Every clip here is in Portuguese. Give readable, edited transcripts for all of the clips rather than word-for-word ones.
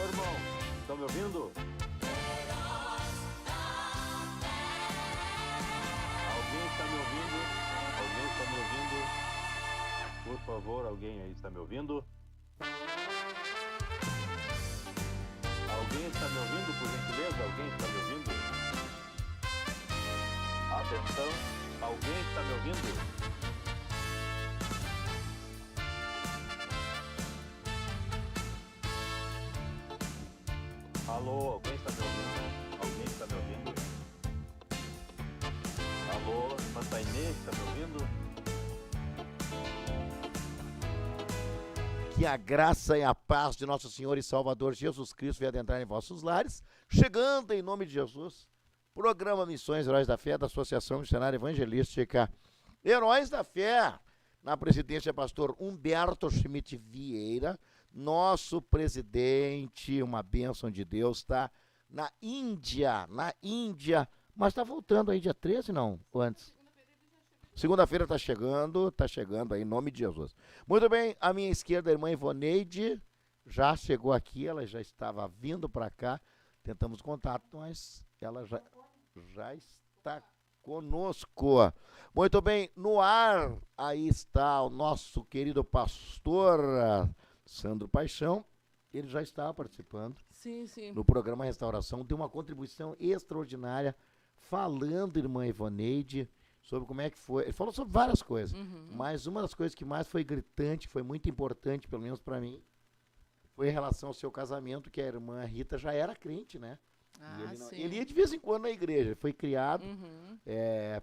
Senhor, irmão. Estão me ouvindo? Alguém está me ouvindo? Alguém está me ouvindo? Por favor, alguém aí está me ouvindo? Alguém está me ouvindo, por gentileza? Alguém está me ouvindo? Atenção, alguém está me ouvindo? Alô, alguém está me ouvindo? Alguém está me ouvindo? Alô, irmã Tainê, está me ouvindo? Que a graça e a paz de nosso Senhor e Salvador Jesus Cristo venha adentrar em vossos lares, chegando em nome de Jesus. Programa Missões Heróis da Fé da Associação Missionária Evangelística Heróis da Fé, na presidência pastor Humberto Schmidt Vieira, nosso presidente, uma bênção de Deus, está na Índia, mas está voltando aí dia 13, não? Ou antes? Segunda-feira está chegando aí, em nome de Jesus. Muito bem, à minha esquerda, a irmã Ivoneide já chegou aqui, ela já estava vindo para cá, tentamos contato, mas ela já está conosco. Muito bem, no ar, aí está o nosso querido pastor Sandro Paixão, ele já está participando no programa Restauração, tem uma contribuição extraordinária, falando, irmã Ivoneide, sobre como é que foi. Ele falou sobre várias coisas, mas uma das coisas que mais foi gritante, foi muito importante, pelo menos para mim, foi em relação ao seu casamento, que a irmã Rita já era crente, né? Ele ia de vez em quando na igreja, ele foi criado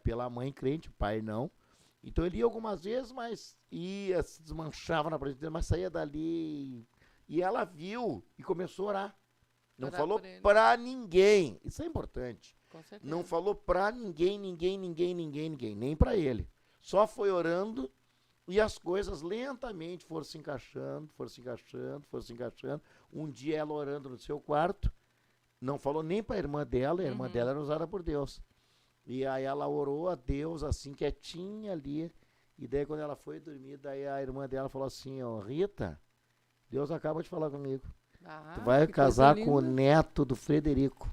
pela mãe crente, o pai não. Então ele ia algumas vezes, mas ia, se desmanchava na presença dele, mas saía dali. E ela viu e começou a orar. Não falou pra ninguém. Isso é importante. Não falou pra ninguém, nem pra ele. Só foi orando e as coisas lentamente foram se encaixando. Um dia ela orando no seu quarto, não falou nem pra irmã dela, a irmã dela era usada por Deus. E aí ela orou a Deus assim, quietinha ali. E daí quando ela foi dormir, daí a irmã dela falou assim, ó, Rita, Deus acaba de falar comigo. Tu vai casar com o neto do Frederico.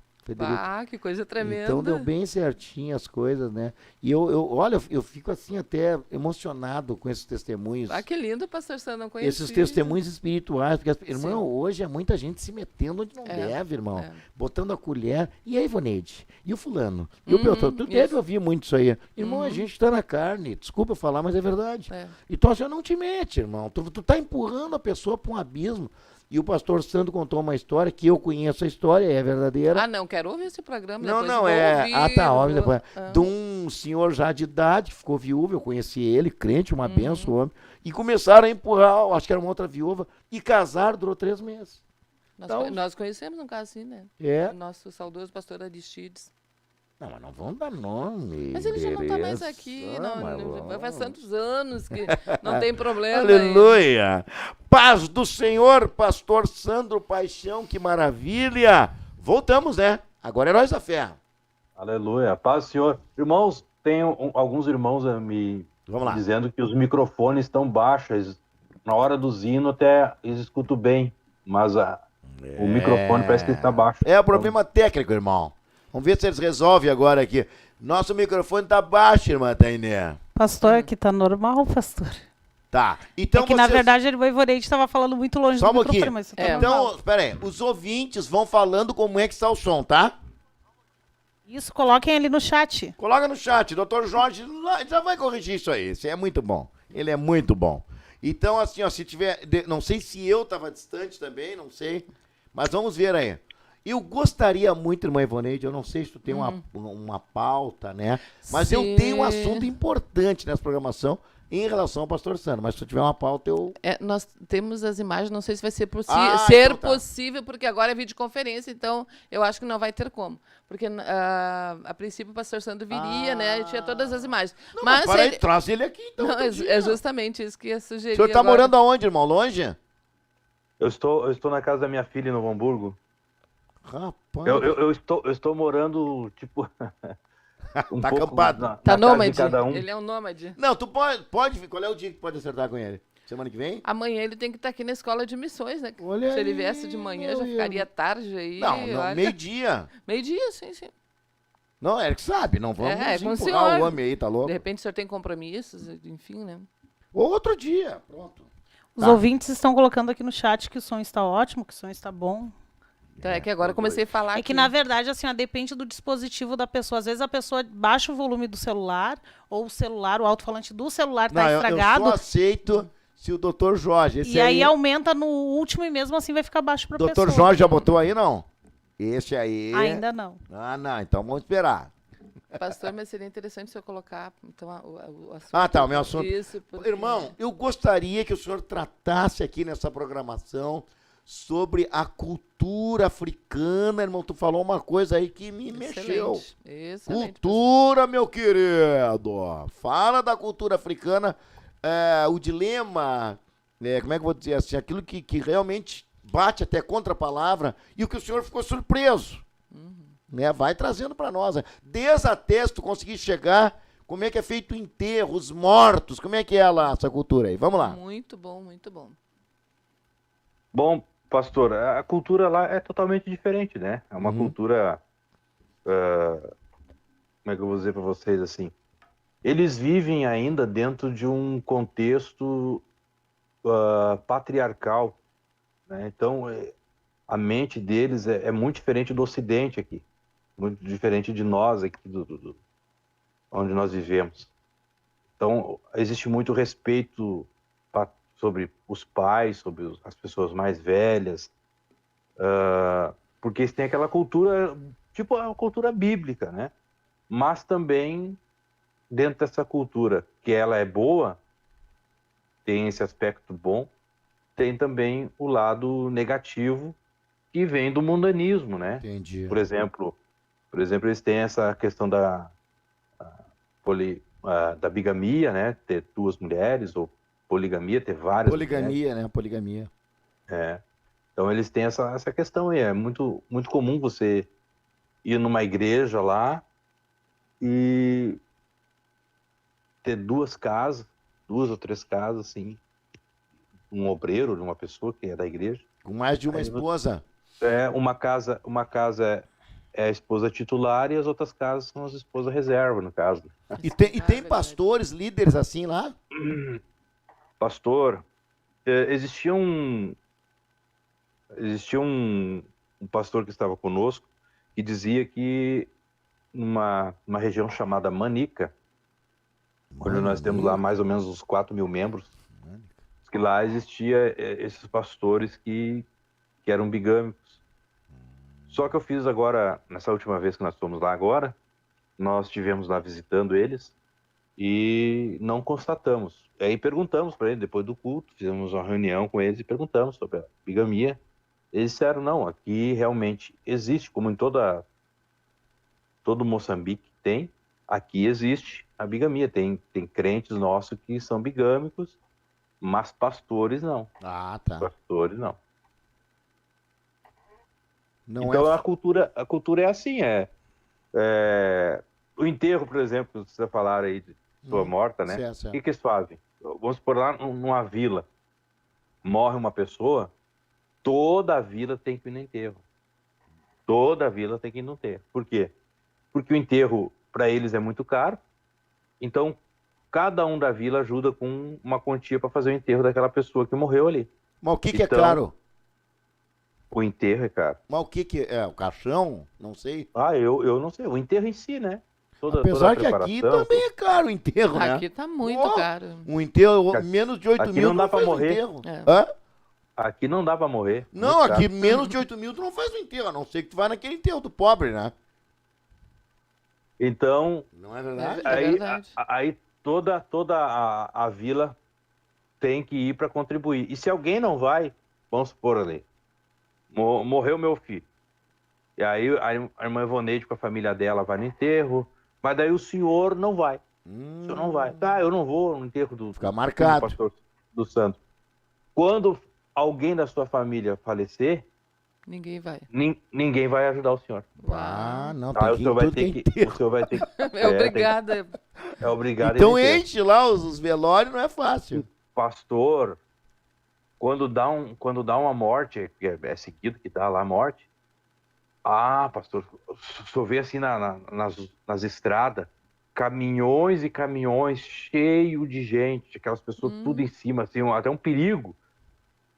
Que coisa tremenda. Então deu bem certinho as coisas, né? E olha, eu fico assim até emocionado com esses testemunhos. Que lindo, pastor Sandro, não conhecia. Esses testemunhos espirituais, porque, irmão, hoje é muita gente se metendo onde não deve, irmão. Botando a colher. E aí, Ivoneide? E o fulano? E o Beltrano? Tu deve ouvir muito isso aí. Irmão, a gente tá na carne. Desculpa eu falar, mas é verdade. Então, assim, não te mete, irmão. Tu tá empurrando a pessoa para um abismo. E o pastor Sandro contou uma história que eu conheço a história, é verdadeira. Não, quero ouvir esse programa. Óbvio, depois. De um senhor já de idade, que ficou viúvo, eu conheci ele, crente, uma benção, homem. E começaram a empurrar, acho que era uma outra viúva, e casaram, durou 3 meses. Nós conhecemos um caso assim, né? O nosso saudoso pastor Aristides. Não, mas não vão dar nome. Mas ele já não está mais aqui. Faz tantos anos que não tem problema. Aleluia! Paz do Senhor, pastor Sandro Paixão, que maravilha! Voltamos, né? Agora Heróis da Fé. Aleluia, paz do Senhor. Irmãos, tem alguns irmãos me dizendo que os microfones estão baixos. Na hora do hino até eles escutam bem, mas o microfone parece que está baixo. É o problema técnico, irmão. Vamos ver se eles resolvem agora aqui. Nosso microfone tá baixo, irmã Tainé. Pastor, aqui tá normal, pastor. Tá. Então na verdade, o Ivoneide estava falando muito longe do microfone, mas tá então, espera aí. Os ouvintes vão falando como é que está o som, tá? Isso, coloquem ali no chat. Coloca no chat. Dr. Jorge já vai corrigir isso aí. Isso é muito bom. Ele é muito bom. Então, assim, ó, se tiver... Não sei se eu tava distante também, não sei. Mas vamos ver aí. Eu gostaria muito, irmã Ivoneide, eu não sei se tu tem uma pauta, né? Mas eu tenho um assunto importante nessa programação em relação ao pastor Sandro. Mas se tu tiver uma pauta, eu... nós temos as imagens, não sei se vai ser possível, porque agora é videoconferência, então eu acho que não vai ter como. Porque a princípio o pastor Sandro viria, né? E tinha todas as imagens. Não, mas traz ele aqui, então. Não, é justamente isso que ia sugerir. O senhor tá morando aonde, irmão? Longe? Eu estou na casa da minha filha em Novo Hamburgo. Rapaz. Eu estou morando, tipo... Tá acampado. Tá nômade. Ele é um nômade. Não, tu pode... Qual é o dia que pode acertar com ele? Semana que vem? Amanhã ele tem que estar aqui na escola de missões, né? Olha Se ele aí, viesse de manhã, já ficaria tarde aí. Não, meio-dia. Meio-dia, sim. Não, ele que sabe, não vamos com empurrar o homem aí, tá louco? De repente o senhor tem compromissos, enfim, né? Outro dia, pronto. Os ouvintes estão colocando aqui no chat que o som está ótimo, que o som está bom. Então é que agora eu comecei a falar. É que, na verdade, assim, depende do dispositivo da pessoa. Às vezes a pessoa baixa o volume do celular, ou o celular, o alto-falante do celular tá estragado. Eu só aceito se o Dr. Jorge... E aí aumenta no último e mesmo assim vai ficar baixo pra pessoa. Dr. Jorge já botou aí, não? Esse aí... Ainda não. Ah, não. Então vamos esperar. Pastor, mas seria interessante se eu colocar então, o assunto. O meu assunto. Isso, porque... Irmão, eu gostaria que o senhor tratasse aqui nessa programação sobre a cultura africana. Irmão, tu falou uma coisa aí que me mexeu. Excelente. Cultura, meu querido. Fala da cultura africana. O dilema, como é que eu vou dizer assim, aquilo que realmente bate até contra a palavra e o que o senhor ficou surpreso. Vai trazendo para nós. Desde até se tu conseguir chegar, como é que é feito o enterro, os mortos, como é que é lá essa cultura aí? Vamos lá. Muito bom, muito bom. Bom, pastor, a cultura lá é totalmente diferente, né? É uma cultura, como é que eu vou dizer para vocês assim? Eles vivem ainda dentro de um contexto patriarcal, né? Então, a mente deles é muito diferente do Ocidente aqui. Muito diferente de nós aqui, onde nós vivemos. Então, existe muito respeito sobre os pais, sobre as pessoas mais velhas, porque eles têm aquela cultura, tipo a cultura bíblica, né? Mas também, dentro dessa cultura, que ela é boa, tem esse aspecto bom, tem também o lado negativo, que vem do mundanismo, né? Entendi. Por exemplo, eles têm essa questão da bigamia, né? Ter duas mulheres, ou poligamia, ter várias Poligamia, mulheres. Né? Poligamia. Então eles têm essa questão aí. É muito, muito comum você ir numa igreja lá e ter duas ou três casas, assim, um obreiro de uma pessoa que é da igreja. Com mais de uma esposa. Uma casa é a esposa titular e as outras casas são as esposas reserva, no caso. E tem pastores, líderes assim lá? Pastor, existia um pastor que estava conosco que dizia que numa região chamada Manica, onde nós temos lá mais ou menos uns 4.000 membros, que lá existia esses pastores que eram bigâmicos. Só que eu fiz agora, nessa última vez que nós fomos lá agora, nós estivemos lá visitando eles e não constatamos. Aí perguntamos para eles, depois do culto, fizemos uma reunião com eles e perguntamos sobre a bigamia. Eles disseram, não, aqui realmente existe, como em todo Moçambique tem, aqui existe a bigamia. Tem crentes nossos que são bigâmicos, mas pastores não. Ah, tá. Pastores não. Então a cultura é assim, o enterro, por exemplo, você falar aí de pessoa morta, né? Certo. O que eles fazem? Vamos supor lá numa vila, morre uma pessoa, toda a vila tem que ir no enterro. Toda a vila tem que ir no enterro. Por quê? Porque o enterro, para eles, é muito caro, então cada um da vila ajuda com uma quantia para fazer o enterro daquela pessoa que morreu ali. Mas o que é caro? O enterro é caro. Mas o que é? O caixão? Não sei. Eu não sei. O enterro em si, né? Apesar que aqui também é caro o enterro, né? Aqui tá muito caro. Um enterro, menos de 8 mil, não dá pra morrer. Aqui não dá pra morrer. Não, aqui menos de 8 mil tu não faz o enterro, a não ser que tu vá naquele enterro do pobre, né? Então... Não é verdade? Aí toda a vila tem que ir para contribuir. E se alguém não vai, vamos supor ali, morreu meu filho. E aí a irmã Ivoneide com a família dela vai no enterro, mas daí o senhor não vai. O senhor não vai. Tá, eu não vou no enterro do pastor do santo. Quando alguém da sua família falecer, ninguém vai. Ninguém vai ajudar o senhor. Não, o senhor vai ter que... É obrigado. É obrigado. Então enche lá os velórios, não é fácil. Pastor, quando dá uma morte, é seguido que dá lá a morte, pastor, só vê assim nas estradas, caminhões e caminhões cheio de gente, aquelas pessoas tudo em cima, assim, até um perigo,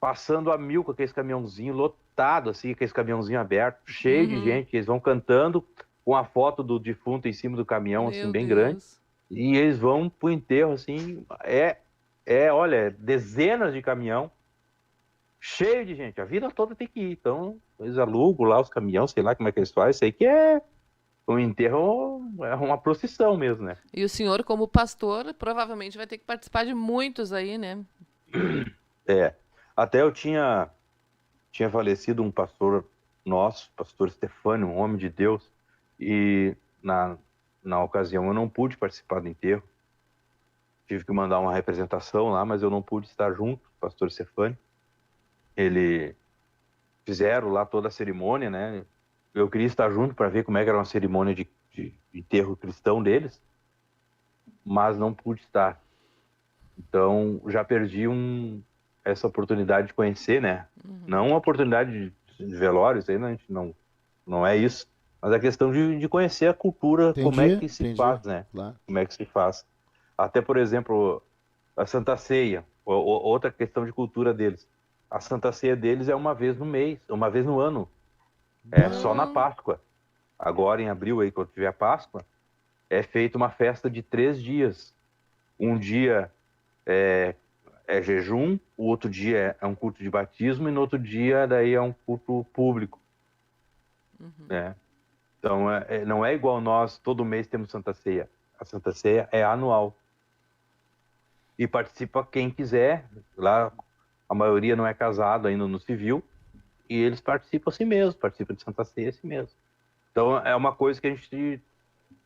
passando a 1000 com aqueles caminhãozinhos lotado, assim, aqueles caminhãozinhos abertos, cheio de gente, eles vão cantando com a foto do defunto em cima do caminhão, assim, bem grande, e eles vão pro enterro, assim, olha, dezenas de caminhão, cheio de gente, a vida toda tem que ir, então eles alugam lá os caminhões, sei lá como é que eles fazem, sei que o enterro é uma procissão mesmo, né? E o senhor, como pastor, provavelmente vai ter que participar de muitos aí, né? Até eu tinha falecido um pastor nosso, pastor Stefânio, um homem de Deus, e na ocasião eu não pude participar do enterro, tive que mandar uma representação lá, mas eu não pude estar junto, pastor Stefânio. Ele fizeram lá toda a cerimônia, né? Eu queria estar junto para ver como é que era uma cerimônia de enterro cristão deles, mas não pude estar. Então, já perdi essa oportunidade de conhecer, né? Não uma oportunidade de velório, isso aí a gente não é isso, mas a questão de conhecer a cultura, como é que se faz, né? Claro. Como é que se faz. Até, por exemplo, a Santa Ceia, outra questão de cultura deles. A Santa Ceia deles é uma vez no mês, uma vez no ano. É só na Páscoa. Agora, em abril, aí, quando tiver a Páscoa, é feita uma festa de 3 dias. Um dia é jejum, o outro dia é um culto de batismo e no outro dia daí é um culto público. Né? Então, não é igual nós, todo mês temos Santa Ceia. A Santa Ceia é anual. E participa quem quiser. Lá, a maioria não é casado ainda no civil. E eles participam assim mesmo, participam de Santa Ceia assim mesmo. Então, é uma coisa que a gente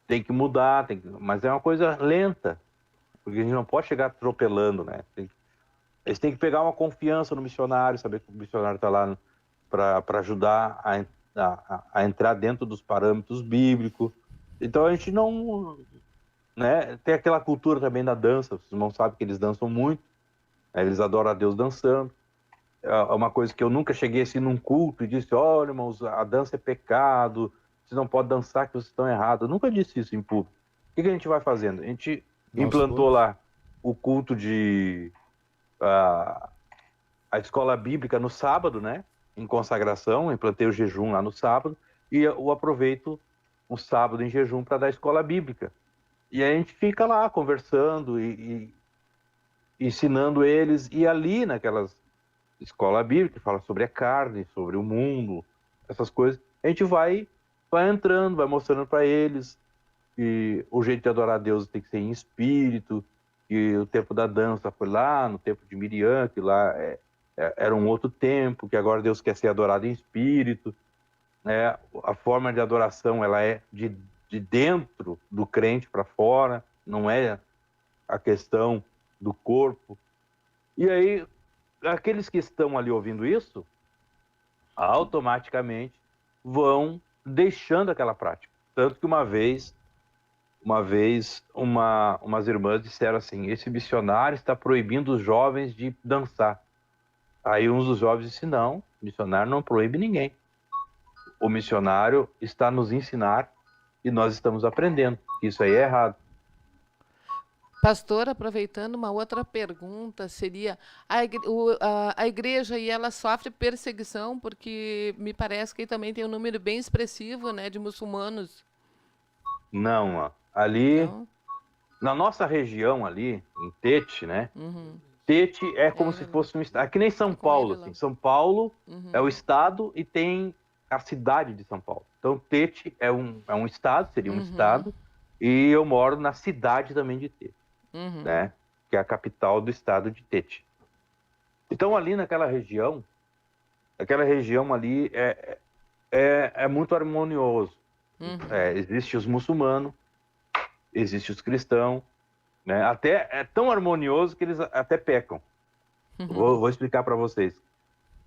tem que mudar, mas é uma coisa lenta. Porque a gente não pode chegar atropelando, né? Eles têm que pegar uma confiança no missionário, saber que o missionário está lá para ajudar a entrar dentro dos parâmetros bíblicos. Então a gente não... Né? Tem aquela cultura também da dança, os irmãos sabem que eles dançam muito, né? Eles adoram a Deus dançando. É uma coisa que eu nunca cheguei assim num culto e disse, olha, irmãos, a dança é pecado, vocês não podem dançar que vocês estão errados. Eu nunca disse isso em público. O que a gente vai fazendo? A gente implantou lá o culto de... a escola bíblica no sábado, né? Em consagração, implantei o jejum lá no sábado e eu aproveito o sábado em jejum para dar escola bíblica. E a gente fica lá conversando e ensinando eles. E ali naquelas escola bíblica que fala sobre a carne, sobre o mundo, essas coisas, a gente vai entrando, vai mostrando para eles que o jeito de adorar a Deus tem que ser em espírito, que o tempo da dança foi lá no tempo de Miriam, que lá era um outro tempo, que agora Deus quer ser adorado em espírito, né? A forma de adoração ela é de dentro do crente para fora, não é a questão do corpo. E aí, aqueles que estão ali ouvindo isso, automaticamente vão deixando aquela prática. Tanto que uma vez umas irmãs disseram assim, esse missionário está proibindo os jovens de dançar. Aí um dos jovens disse, não, o missionário não proíbe ninguém. O missionário está a nos ensinar e nós estamos aprendendo. Isso aí é errado. Pastor, aproveitando uma outra pergunta, seria a igreja e ela sofre perseguição, porque me parece que também tem um número bem expressivo, né, de muçulmanos. Não, ali, então... na nossa região ali, em Tete, né? Tete é como se fosse um estado, é que nem São Paulo, assim. São Paulo é o estado e tem a cidade de São Paulo. Então Tete é um estado, seria um estado, e eu moro na cidade também de Tete. Né? Que é a capital do estado de Tete. Então ali naquela região ali é muito harmonioso. Existe os muçulmanos, existe os cristãos, né? Até é tão harmonioso que eles até pecam. Vou explicar para vocês.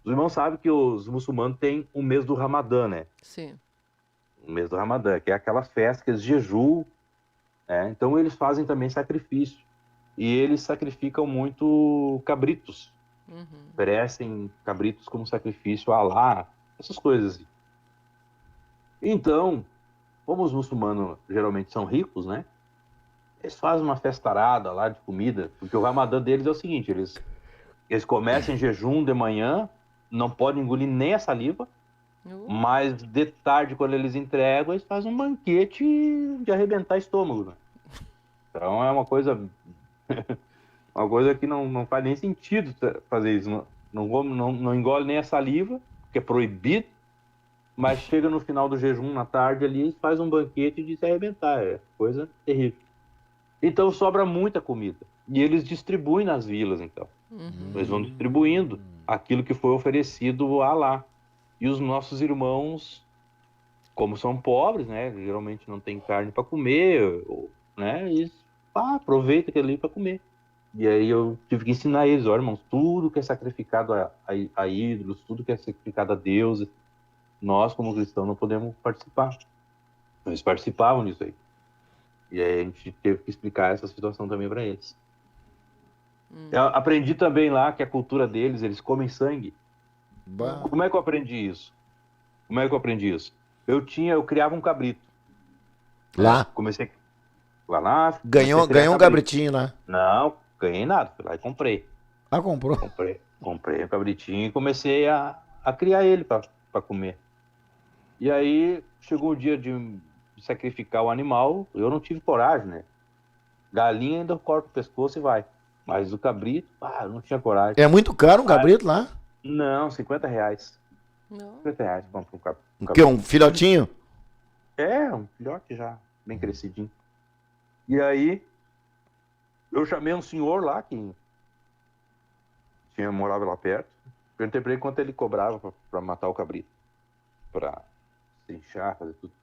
Os irmãos sabem que os muçulmanos têm o mês do Ramadã, né? Sim. O mês do Ramadã, que é aquelas festas que eles jejuam, né? Então eles fazem também sacrifício. E eles sacrificam muito cabritos. Oferecem cabritos como sacrifício a Alá, essas coisas. Então, como os muçulmanos geralmente são ricos, né? Eles fazem uma festarada lá de comida, porque o Ramadã deles é o seguinte, eles começam em jejum de manhã, não podem engolir nem a saliva, mas de tarde, quando eles entregam, eles fazem um banquete de arrebentar estômago, né? Então é uma coisa que não faz nem sentido fazer isso. Não engole nem a saliva, que é proibido, mas chega no final do jejum, na tarde ali, e faz um banquete de se arrebentar. É coisa terrível. Então sobra muita comida. E eles distribuem nas vilas, então. Eles vão distribuindo aquilo que foi oferecido a Alá. E os nossos irmãos, como são pobres, né? Geralmente não tem carne para comer, né? Eles aproveitam aquilo ali para comer. E aí eu tive que ensinar eles, olha, irmãos, tudo que é sacrificado a ídolos, tudo que é sacrificado a deuses, nós, como cristãos, não podemos participar. Eles participavam disso aí. E aí a gente teve que explicar essa situação também para eles. Eu aprendi também lá que a cultura deles, eles comem sangue. Como é que eu aprendi isso? Eu criava um cabrito. Lá? Comecei lá. Ganhou um cabritinho lá? Não, ganhei nada. Fui lá e comprei. Ah, comprou? Comprei um cabritinho e comecei a criar ele para comer. E aí chegou o dia de sacrificar o animal, eu não tive coragem, né? Galinha ainda corta o pescoço e vai. Mas o cabrito, eu não tinha coragem. É muito caro um cabrito lá? Não, R$50. Não. R$50 compra um cabrito. O quê? Um filhotinho? É, um filhote já, bem crescidinho. E aí, eu chamei um senhor lá, que morava lá perto. Perguntei pra ele quanto ele cobrava pra matar o cabrito. Pra inchar, fazer tudo.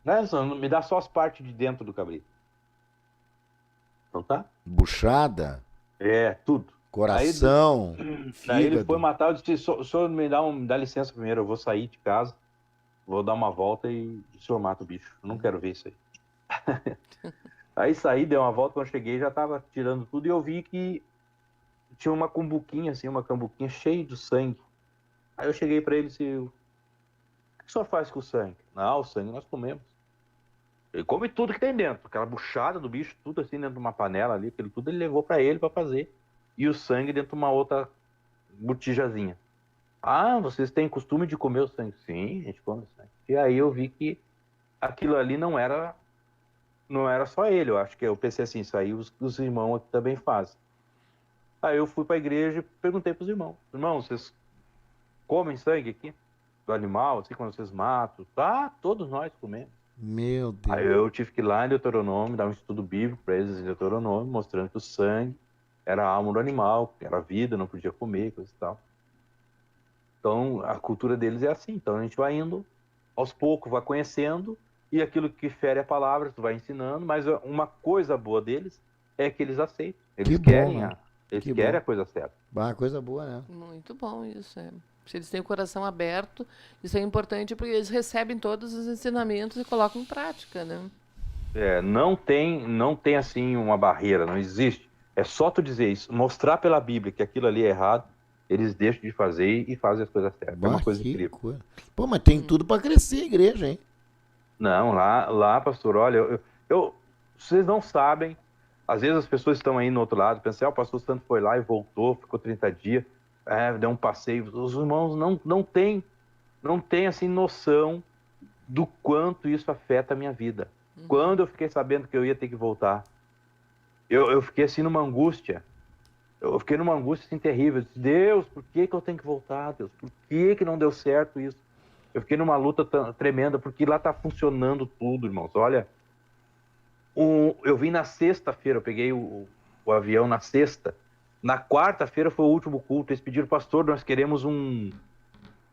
Não, me dá só as partes de dentro do cabrito. Então tá. Buchada? É, tudo. Coração, daí ele foi matar, eu disse, o senhor me dá licença primeiro, eu vou sair de casa, vou dar uma volta e o senhor mata o bicho. Eu não quero ver isso aí. Aí saí, dei uma volta, quando eu cheguei já tava tirando tudo e eu vi que tinha uma cambuquinha cheia de sangue. Aí eu cheguei pra ele e disse, o que o senhor faz com o sangue? Não, o sangue nós comemos. Ele come tudo que tem dentro, aquela buchada do bicho, tudo assim dentro de uma panela ali, aquilo tudo ele levou pra ele pra fazer. E o sangue dentro de uma outra botijazinha. Ah, vocês têm costume de comer o sangue? Sim, a gente come o sangue. E aí eu vi que aquilo ali não era só ele, eu acho que eu pensei assim, isso aí os irmãos aqui também fazem. Aí eu fui pra igreja e perguntei pros irmãos, vocês comem sangue aqui? Do animal, assim, quando vocês matam? Todos nós comemos. Meu Deus. Aí eu tive que ir lá em Deuteronômio, dar um estudo bíblico para eles em Deuteronômio, mostrando que o sangue era a alma do animal, que era a vida, não podia comer, coisa e tal. Então, a cultura deles é assim. Então, a gente vai indo, aos poucos, vai conhecendo, e aquilo que fere a palavra, tu vai ensinando, mas uma coisa boa deles é que eles aceitam. Eles querem a coisa certa. Coisa boa, né? Muito bom isso, Se eles têm o coração aberto, isso é importante porque eles recebem todos os ensinamentos e colocam em prática, né? Não tem assim uma barreira, não existe. É só tu dizer isso, mostrar pela Bíblia que aquilo ali é errado, eles deixam de fazer e fazem as coisas certas. É uma coisa incrível. Pô, mas tem tudo para crescer a igreja, hein? Não, lá, pastor, olha, vocês não sabem, às vezes as pessoas estão aí no outro lado, pensam, o pastor Santo foi lá e voltou, ficou 30 dias, deu um passeio. Os irmãos não têm assim noção do quanto isso afeta a minha vida. Quando eu fiquei sabendo que eu ia ter que voltar, eu fiquei assim numa angústia. Eu fiquei numa angústia assim terrível. Eu disse, Deus, por que eu tenho que voltar, Deus? Por que não deu certo isso? Eu fiquei numa luta tremenda, porque lá tá funcionando tudo, irmãos. Olha, eu vim na sexta-feira, eu peguei o avião na sexta. Na quarta-feira foi o último culto. Eles pediram, pastor, nós queremos que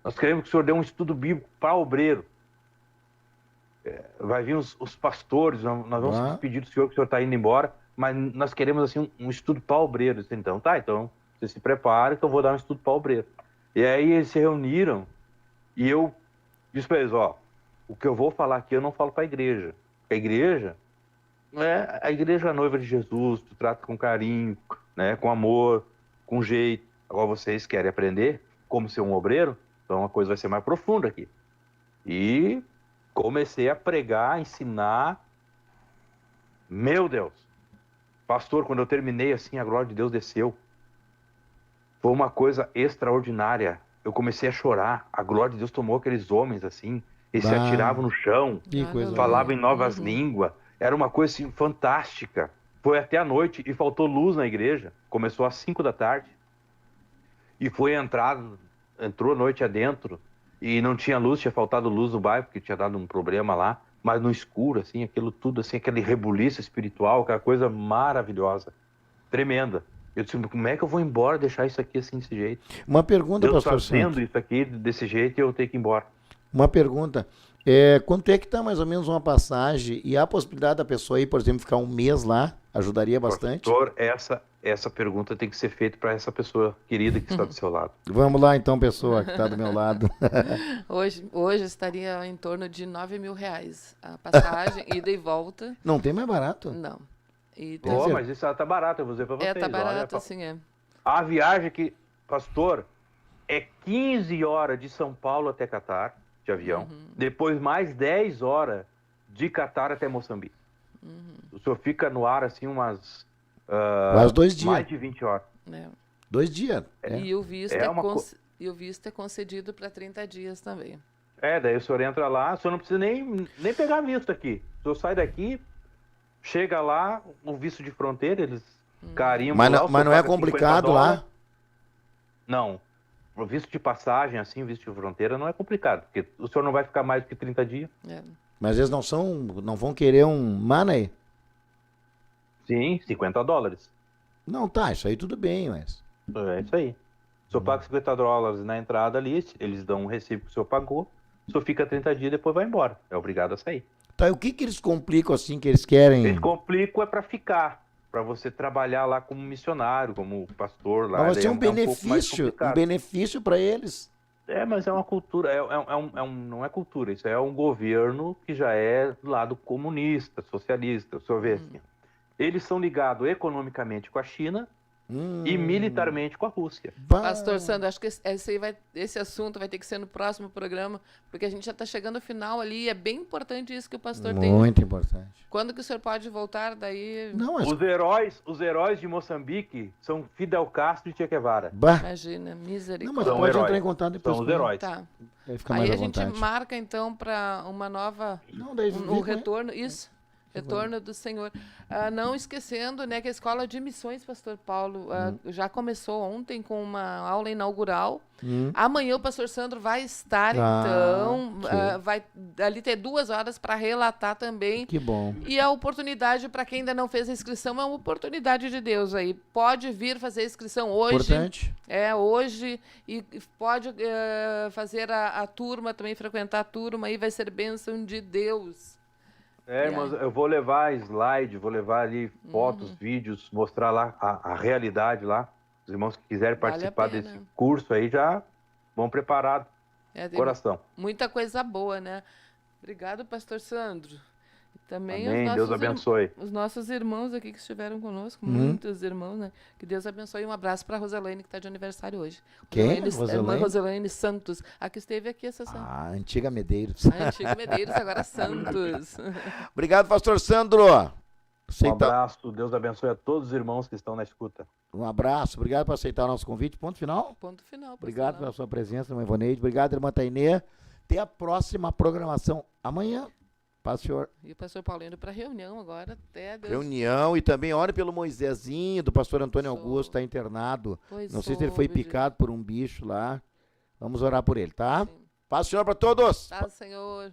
o senhor dê um estudo bíblico para obreiro. Vai vir os pastores, nós vamos se despedir do senhor, que o senhor está indo embora, mas nós queremos assim um estudo para obreiro. Disse, então você se prepara que eu vou dar um estudo para obreiro. E aí eles se reuniram e eu disse para eles, o que eu vou falar aqui eu não falo para a igreja. A igreja é a noiva de Jesus, tu trata com carinho, né, com amor, com jeito. Agora vocês querem aprender como ser um obreiro, então a coisa vai ser mais profunda aqui. E comecei a pregar, ensinar. Meu Deus! Pastor, quando eu terminei assim, a glória de Deus desceu. Foi uma coisa extraordinária. Eu comecei a chorar. A glória de Deus tomou aqueles homens assim, e se atiravam no chão, falavam em novas línguas. Era uma coisa assim, fantástica. Foi até a noite e faltou luz na igreja. Começou às 5 da tarde. E entrou a noite adentro. E não tinha luz, tinha faltado luz no bairro, porque tinha dado um problema lá. Mas no escuro, assim, aquilo tudo, assim, aquele rebuliço espiritual, aquela coisa maravilhosa. Tremenda. Eu disse, como é que eu vou embora, deixar isso aqui assim, desse jeito? Uma pergunta, Deus pastor fazendo Santos. isso aqui desse jeito e eu tenho que ir embora. Uma pergunta. Quanto é que está mais ou menos uma passagem? E há a possibilidade da pessoa ir, por exemplo, ficar um mês lá? Ajudaria bastante? Pastor, essa pergunta tem que ser feita para essa pessoa querida que está do seu lado. Vamos lá então, pessoa que está do meu lado. Hoje estaria em torno de R$9.000 a passagem, ida e volta. Não tem mais barato? Não. E Mas isso tá barato, eu vou dizer para vocês. tá barato, assim, A viagem que, pastor, é 15 horas de São Paulo até Catar, de avião. Depois mais 10 horas de Catar até Moçambique. O senhor fica no ar, assim, umas 2 dias. Mais de 20 horas. 2 dias. E o visto o visto é concedido para 30 dias também. Daí o senhor entra lá, o senhor não precisa nem pegar visto aqui. O senhor sai daqui, chega lá, o visto de fronteira, eles carimbam lá. Mas não é complicado lá? Não. O visto de passagem, assim, o visto de fronteira não é complicado, porque o senhor não vai ficar mais do que 30 dias. Mas eles não vão querer um money? Sim, $50. Não, tá, isso aí tudo bem, mas... É isso aí. O senhor paga $50 na entrada ali, eles dão um recibo que o senhor pagou, o senhor fica 30 dias e depois vai embora. É obrigado a sair. Tá, e o que eles complicam assim, que eles querem? Eles complicam para ficar, para você trabalhar lá como missionário, como pastor lá. Mas tem um benefício para eles. Mas é uma cultura, não é cultura, isso é um governo que já é do lado comunista, socialista, o senhor vê assim. Eles são ligados economicamente com a China e militarmente com a Rússia. Pastor Sandro, acho que esse assunto vai ter que ser no próximo programa, porque a gente já está chegando ao final ali, e é bem importante isso que o pastor tem. Muito importante. Quando que o senhor pode voltar daí? Não, mas... Os heróis de Moçambique são Fidel Castro e Che Guevara. Imagina, misericórdia. Não, mas pode entrar em contato depois. São os heróis. Tá. Aí a gente marca então para uma nova... um retorno, isso. Retorno do Senhor. Não esquecendo, né, que a Escola de Missões, pastor Paulo, já começou ontem com uma aula inaugural. Amanhã o pastor Sandro vai estar, vai ali ter 2 horas para relatar também. Que bom. E a oportunidade, para quem ainda não fez a inscrição, é uma oportunidade de Deus aí. Pode vir fazer a inscrição hoje. Importante. Hoje. E pode fazer a turma também, frequentar a turma aí, vai ser bênção de Deus. Mas eu vou levar slide, vou levar ali fotos, vídeos, mostrar lá a realidade lá. Os irmãos que quiserem participar desse curso aí já vão preparados. Coração. Muita coisa boa, né? Obrigado, pastor Sandro. E também Amém, Deus abençoe. Os nossos irmãos aqui que estiveram conosco, muitos irmãos, né? Que Deus abençoe. Um abraço para a Roselaine, que está de aniversário hoje. Quem? Roselaine Santos. A que esteve aqui essa semana. Antiga Medeiros. Antiga Medeiros, agora Santos. Obrigado, pastor Sandro. Um abraço, Deus abençoe a todos os irmãos que estão na escuta. Um abraço, obrigado por aceitar o nosso convite. Ponto final? Ponto final. Obrigado pela sua presença, irmã Ivoneide. Obrigado, irmã Tainê. Até a próxima programação amanhã. Paz, senhor. E o pastor Paulo indo para reunião agora, até Deus. Reunião, e também ore pelo Moisésinho, do pastor Antônio Augusto, está internado. Não sei se ele foi picado por um bicho lá. Vamos orar por ele, tá? Sim. Paz, senhor, para todos. Paz, Senhor.